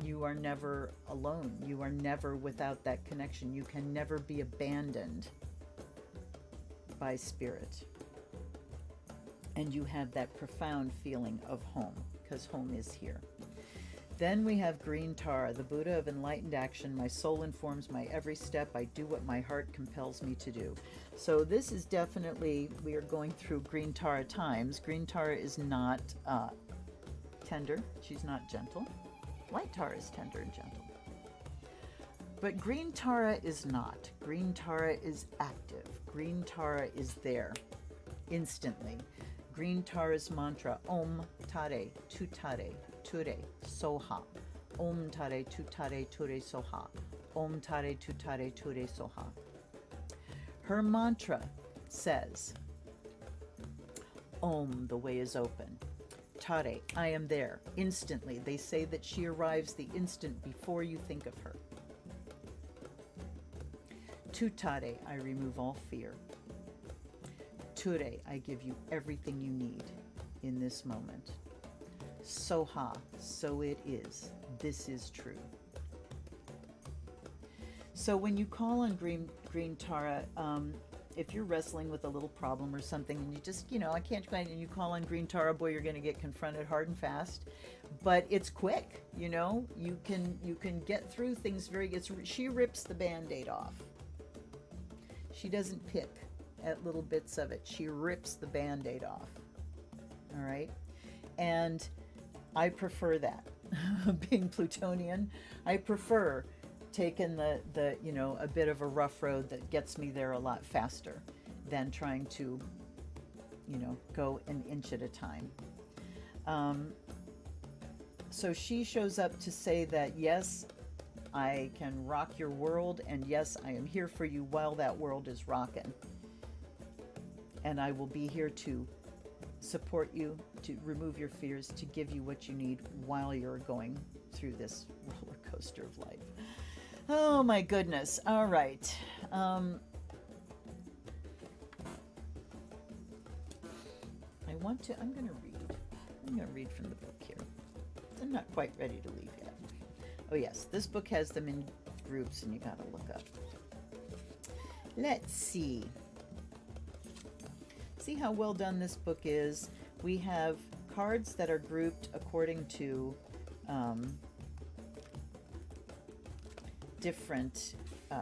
you are never alone. You are never without that connection. You can never be abandoned by spirit. And you have that profound feeling of home, because home is here. Then we have Green Tara, the Buddha of enlightened action. My soul informs my every step. I do what my heart compels me to do. So this is definitely, we are going through Green Tara times. Green Tara is not tender. She's not gentle. White Tara is tender and gentle. But Green Tara is not. Green Tara is active. Green Tara is there instantly. Green Tara's mantra, Om Tare Tutare Ture Soha. Om Tare Tutare Ture Soha. Om Tare Tutare Ture Soha. Her mantra says, Om, the way is open. Tare, I am there, instantly. They say that she arrives the instant before you think of her. Tutare, I remove all fear. Ture, I give you everything you need in this moment. Soha, so it is. This is true. So when you call on Green Tara, if you're wrestling with a little problem or something and you just, I can't find it, and you call on Green Tara, boy, you're going to get confronted hard and fast. But it's quick, you can get through things she rips the Band-Aid off. She doesn't pick at little bits of it. She rips the Band-Aid off. All right? And I prefer that. Being Plutonian, I prefer taking the a bit of a rough road that gets me there a lot faster than trying to go an inch at a time. So she shows up to say that, yes, I can rock your world, and yes, I am here for you while that world is rocking. And I will be here to support you, to remove your fears, to give you what you need while you're going through this roller coaster of life. Oh my goodness. All right. I'm going to read from the book here. I'm not quite ready to leave yet. Oh yes, this book has them in groups and you got to look up. Let's see. See how well done this book is. We have cards that are grouped according to different, no,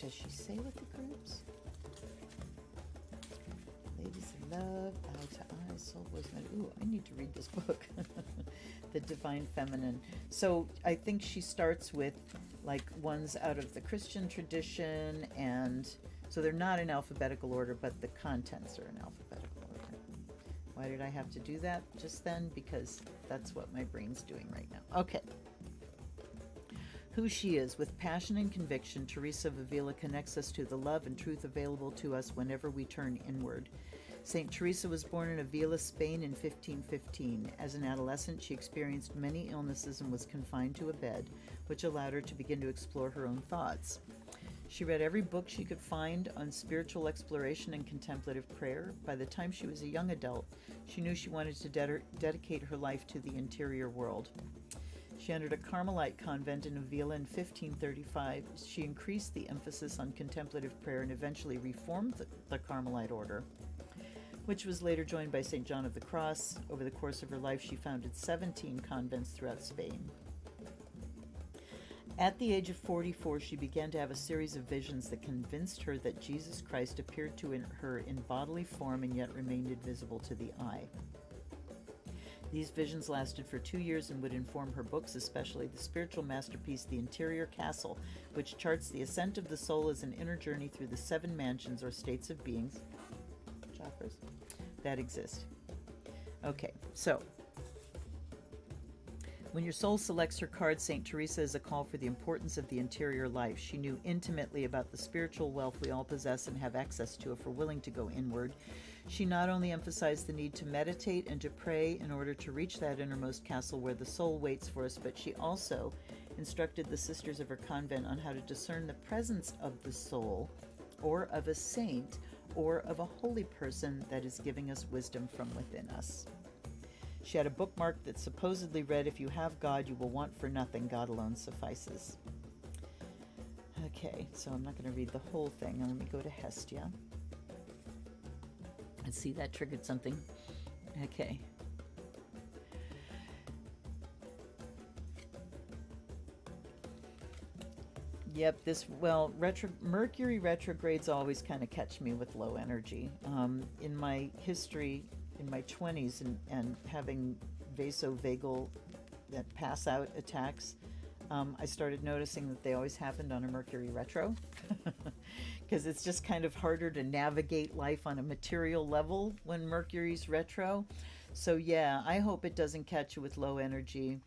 does she say what the groups? Ladies of Love, Eye to Eye, Soul, Wisdom. Ooh, I need to read this book. The Divine Feminine. So I think she starts with like ones out of the Christian tradition, and so they're not in alphabetical order, but the contents are in alphabetical order. Why did I have to do that just then? Because that's what my brain's doing right now. Okay. Who she is. With passion and conviction, Teresa of Avila connects us to the love and truth available to us whenever we turn inward. St. Teresa was born in Avila, Spain in 1515. As an adolescent, she experienced many illnesses and was confined to a bed, which allowed her to begin to explore her own thoughts. She read every book she could find on spiritual exploration and contemplative prayer. By the time she was a young adult, she knew she wanted to dedicate her life to the interior world. She entered a Carmelite convent in Avila in 1535. She increased the emphasis on contemplative prayer and eventually reformed the Carmelite order, which was later joined by St. John of the Cross. Over the course of her life, she founded 17 convents throughout Spain. At the age of 44, she began to have a series of visions that convinced her that Jesus Christ appeared to her in bodily form and yet remained invisible to the eye. These visions lasted for 2 years and would inform her books, especially the spiritual masterpiece, The Interior Castle, which charts the ascent of the soul as an inner journey through the 7 mansions or states of beings, chakras, that exist. Okay, so when your soul selects her card, St. Teresa is a call for the importance of the interior life. She knew intimately about the spiritual wealth we all possess and have access to if we're willing to go inward. She not only emphasized the need to meditate and to pray in order to reach that innermost castle where the soul waits for us, but she also instructed the sisters of her convent on how to discern the presence of the soul, or of a saint, or of a holy person that is giving us wisdom from within us. She had a bookmark that supposedly read, "If you have God, you will want for nothing. God alone suffices." Okay, so I'm not going to read the whole thing. Let me go to Hestia. And see, that triggered something. Okay. Yep, Mercury retrogrades always kind of catch me with low energy. In my history, in my 20s, and having vasovagal, that pass out attacks, I started noticing that they always happened on a Mercury retro, because it's just kind of harder to navigate life on a material level when Mercury's retro. So yeah, I hope it doesn't catch you with low energy.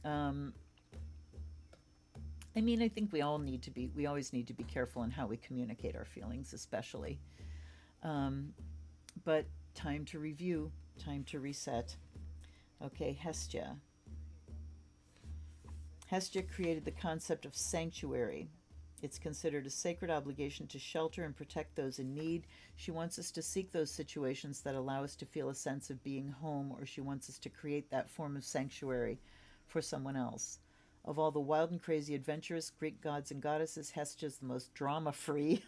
I mean, I think we always need to be careful in how we communicate our feelings, especially. But time to review, time to reset. Okay, Hestia. Hestia created the concept of sanctuary. It's considered a sacred obligation to shelter and protect those in need. She wants us to seek those situations that allow us to feel a sense of being home, or she wants us to create that form of sanctuary for someone else. Of all the wild and crazy adventurous Greek gods and goddesses, Hestia is the most drama-free.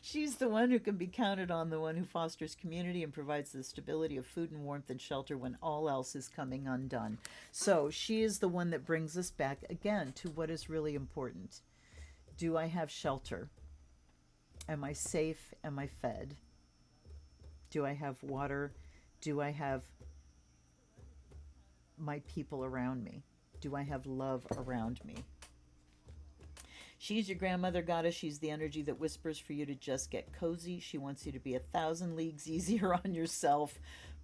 She's the one who can be counted on, the one who fosters community and provides the stability of food and warmth and shelter when all else is coming undone. So she is the one that brings us back again to what is really important. Do I have shelter? Am I safe? Am I fed? Do I have water? Do I have my people around me? Do I have love around me? She's your grandmother goddess. She's the energy that whispers for you to just get cozy. She wants you to be 1,000 leagues easier on yourself.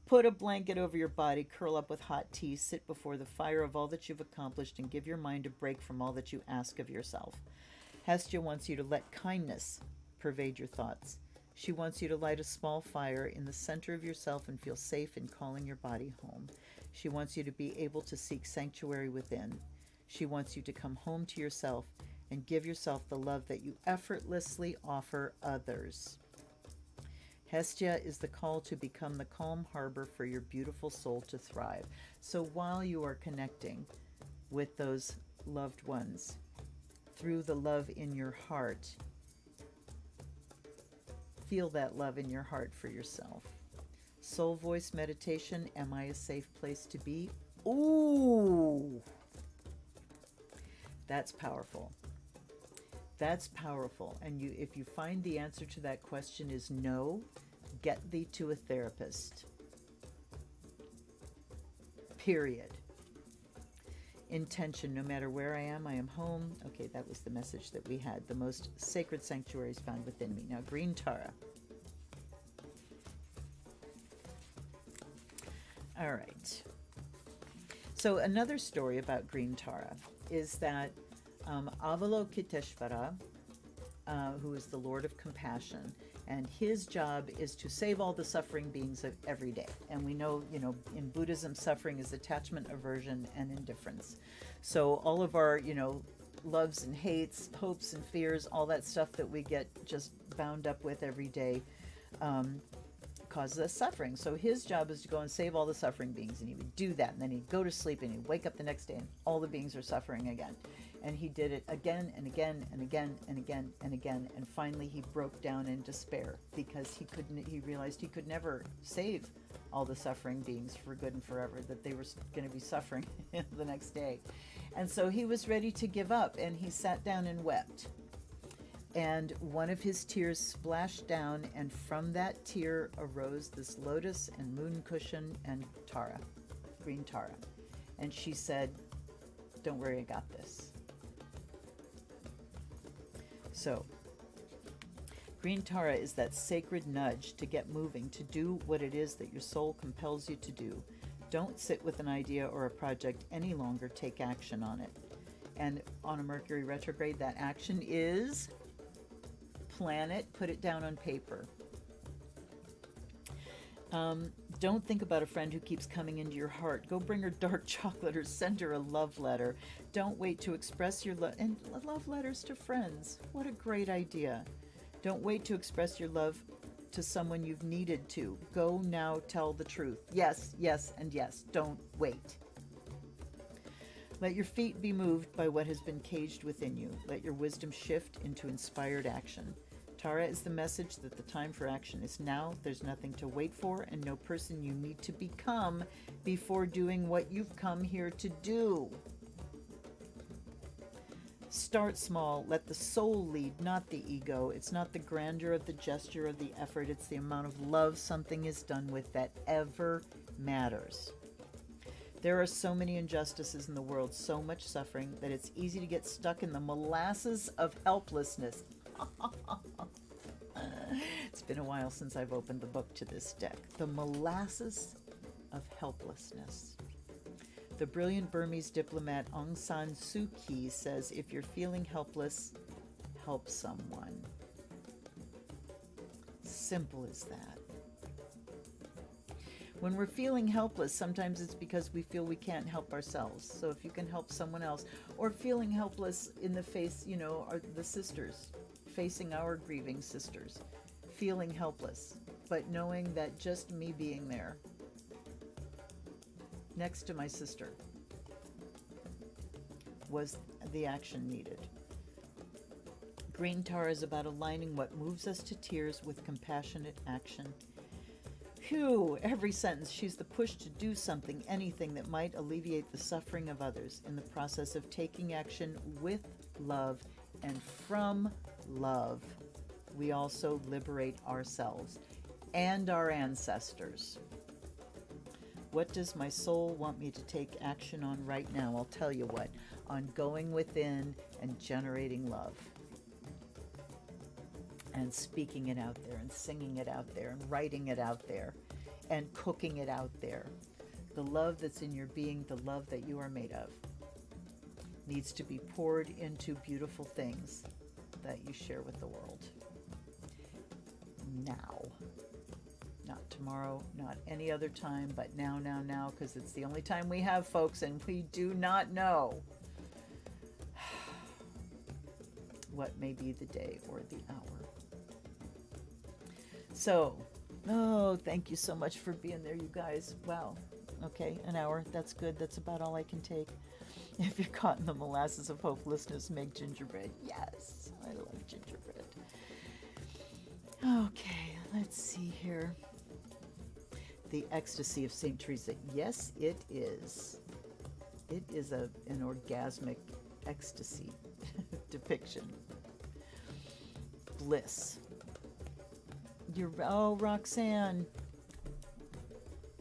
Put a blanket over your body, curl up with hot tea, sit before the fire of all that you've accomplished, and give your mind a break from all that you ask of yourself. Hestia wants you to let kindness pervade your thoughts. She wants you to light a small fire in the center of yourself and feel safe in calling your body home. She wants you to be able to seek sanctuary within. She wants you to come home to yourself and give yourself the love that you effortlessly offer others. Hestia is the call to become the calm harbor for your beautiful soul to thrive. So while you are connecting with those loved ones, through the love in your heart, feel that love in your heart for yourself. Soul voice meditation, am I a safe place to be? Ooh, that's powerful. That's powerful. And if you find the answer to that question is no, get thee to a therapist. Period. Intention, no matter where I am home. Okay, that was the message that we had. The most sacred sanctuary is found within me. Now, Green Tara. All right. So another story about Green Tara is that Avalokiteshvara, who is the Lord of Compassion, and his job is to save all the suffering beings of every day. And we know, in Buddhism, suffering is attachment, aversion, and indifference. So all of our, loves and hates, hopes and fears, all that stuff that we get just bound up with every day, causes us suffering. So his job is to go and save all the suffering beings, and he would do that, and then he'd go to sleep, and he'd wake up the next day, and all the beings are suffering again. And he did it again and again and again and again and again, and finally he broke down in despair because he realized he could never save all the suffering beings for good and forever, that they were going to be suffering the next day. And so he was ready to give up, and he sat down and wept. And one of his tears splashed down, and from that tear arose this lotus and moon cushion and Tara, Green Tara. And she said, "Don't worry, I got this." So, Green Tara is that sacred nudge to get moving, to do what it is that your soul compels you to do. Don't sit with an idea or a project any longer, take action on it. And on a Mercury retrograde, that action is plan it, put it down on paper. Don't think about a friend who keeps coming into your heart. Go bring her dark chocolate or send her a love letter. Don't wait to express your love. And love letters to friends. What a great idea. Don't wait to express your love to someone you've needed to. Go now, tell the truth. Yes, yes, and yes. Don't wait. Let your feet be moved by what has been caged within you. Let your wisdom shift into inspired action. Tara is the message that the time for action is now. There's nothing to wait for and no person you need to become before doing what you've come here to do. Start small. Let the soul lead, not the ego. It's not the grandeur of the gesture of the effort. It's the amount of love something is done with that ever matters. There are so many injustices in the world, so much suffering, that it's easy to get stuck in the molasses of helplessness. It's been a while since I've opened the book to this deck. The molasses of helplessness. The brilliant Burmese diplomat Aung San Suu Kyi says, if you're feeling helpless, help someone. Simple as that. When we're feeling helpless, sometimes it's because we feel we can't help ourselves. So if you can help someone else, or feeling helpless in the face, are the sisters, facing our grieving sisters, feeling helpless, but knowing that just me being there next to my sister was the action needed. Green Tara is about aligning what moves us to tears with compassionate action. Phew, every sentence, she's the push to do something, anything that might alleviate the suffering of others in the process of taking action with love, and from love, we also liberate ourselves and our ancestors. What does my soul want me to take action on right now? I'll tell you what, on going within and generating love. And speaking it out there, and singing it out there, and writing it out there, and cooking it out there. The love that's in your being, the love that you are made of, needs to be poured into beautiful things that you share with the world. Now. Not tomorrow, not any other time, but now, because it's the only time we have, folks, and we do not know what may be the day or the hour. So, thank you so much for being there, you guys. Wow. Okay, an hour. That's good. That's about all I can take. If you're caught in the molasses of hopelessness, make gingerbread. Yes, I love gingerbread. Okay, let's see here. The Ecstasy of St. Teresa. Yes, it is. It is an orgasmic ecstasy depiction. Bliss. Roxanne.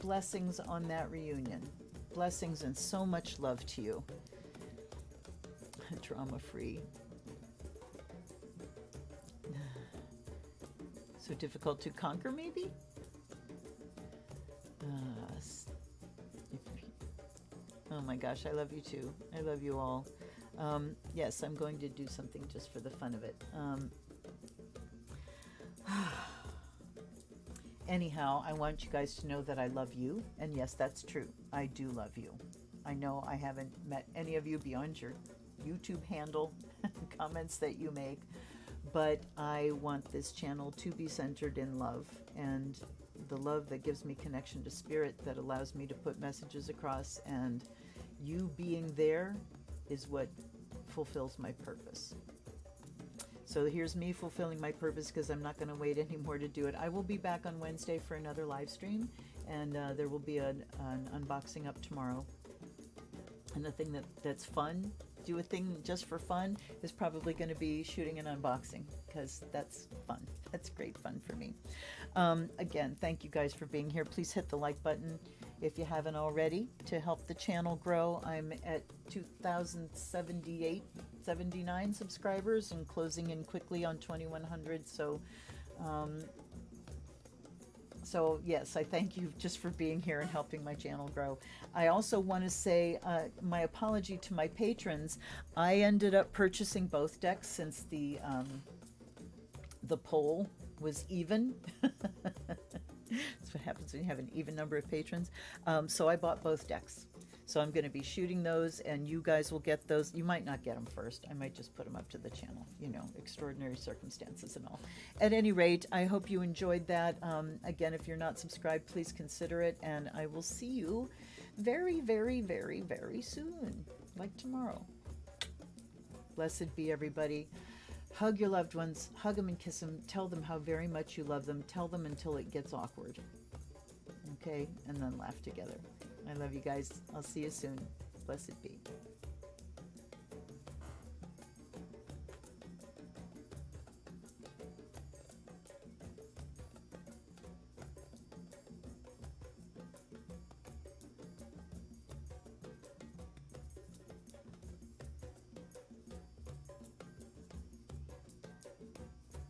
Blessings on that reunion. Blessings and so much love to you. Drama-free. So difficult to conquer, maybe? Oh my gosh, I love you too. I love you all. Yes, I'm going to do something just for the fun of it. Anyhow, I want you guys to know that I love you. And yes, that's true. I do love you. I know I haven't met any of you beyond your YouTube handle, comments that you make, but I want this channel to be centered in love, and the love that gives me connection to spirit, that allows me to put messages across, and you being there is what fulfills my purpose. So here's me fulfilling my purpose, because I'm not going to wait anymore to do it. I will be back on Wednesday for another live stream, and there will be an unboxing up tomorrow. And the thing that's fun, do a thing just for fun, is probably going to be shooting an unboxing, because that's fun. That's great fun for me. Again, thank you guys for being here. Please hit the like button if you haven't already to help the channel grow. I'm at 2,078, 79 subscribers and closing in quickly on 2,100. So yes, I thank you just for being here and helping my channel grow. I also want to say my apology to my patrons. I ended up purchasing both decks since the poll was even. That's what happens when you have an even number of patrons. So I bought both decks. So I'm going to be shooting those, and you guys will get those. You might not get them first. I might just put them up to the channel, you know, extraordinary circumstances and all. At any rate, I hope you enjoyed that. Again, if you're not subscribed, please consider it, and I will see you very, very, very, very soon, like tomorrow. Blessed be everybody. Hug your loved ones. Hug them and kiss them. Tell them how very much you love them. Tell them until it gets awkward. Okay? And then laugh together. I love you guys. I'll see you soon. Blessed be.